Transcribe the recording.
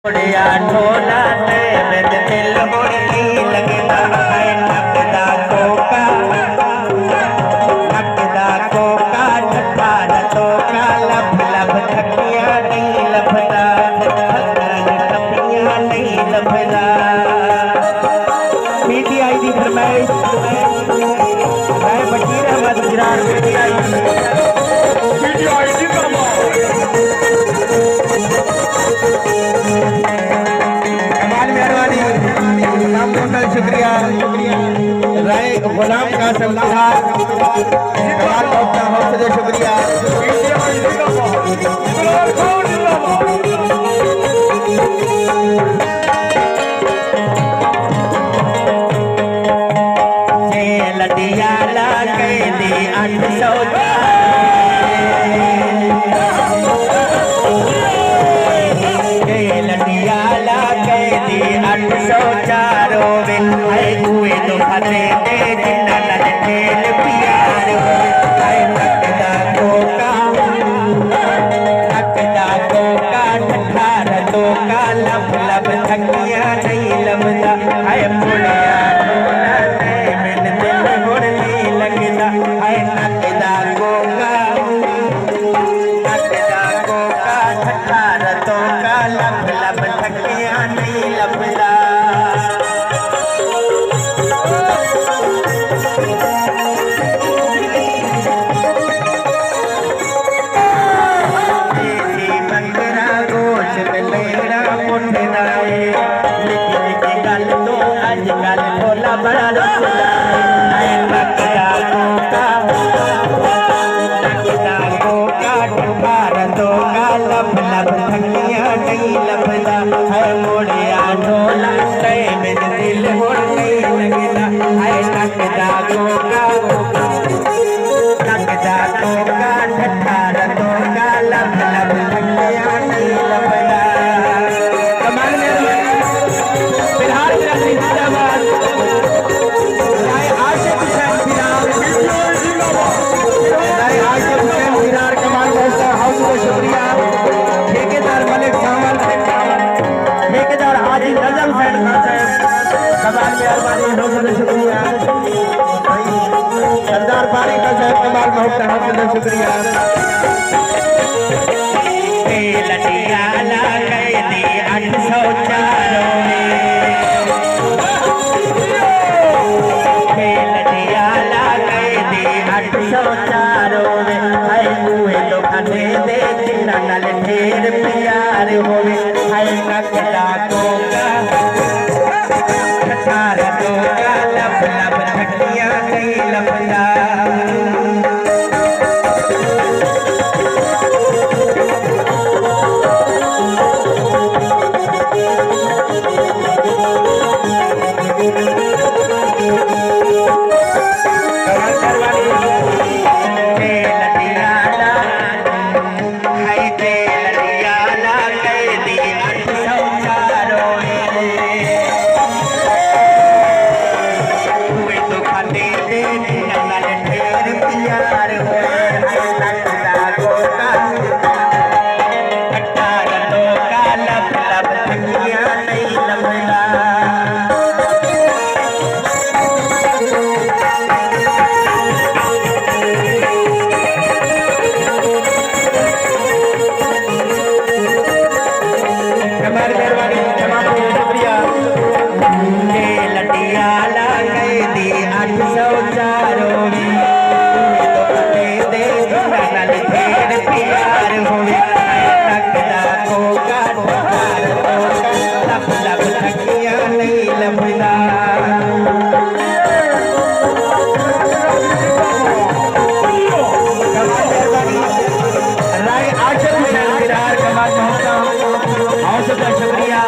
ढोला ते में दिल मुड़की लगदा है नकदा कोका ठठार तो का लब लब थकिया नहीं लभदा थपिया नहीं लभदा। पीटी आई दी फरमाइश मैं बशीर अहमद गिरार पीटी आई दी शुक्रिया राय गुलाम कासिम साहब हौसले शुक्रिया। लटिया ला कैदी 800 लटिया ला कैदी 804 हुए तो फते दे जिन्ना लल खेल प्यार है नकदा कोका ठठार तो का लब लब थकिया नहीं लभदा है मुड़िया ढोला ते में दिल मुड़की लगदा है नकदा कोका ठठार तो का लब लब थकिया नहीं लभदा। अजकल ढोला बड़ा रसदा है नकदा कोका ठठार तो का लब लब थकिया नहीं लभदा है मुड़िया ढोला ते में दिल मुड़की लगदा है नकदा कोका ठठार तो का लब लब थकिया नहीं लभदा। कमाल में फिलहाल जिंदाबाद आशिक हुसैन फिरार कमाल का हौसला शुक्रिया। ठेकेदार मलिक सावल ठेकेदार हाजी नजम हुसैन खान साहब कमाल मेहरबानी हौसला शुक्रिया। सरदार पारी का साहब कमाल हौसला शुक्रिया। लटिया ला कैदी 804 हुए तो फते दे जिन्ना लल ढेर प्यार होवे है नकदा कोका ठठार तो का लब लब थकिया नहीं लभदा। शुक्रिया।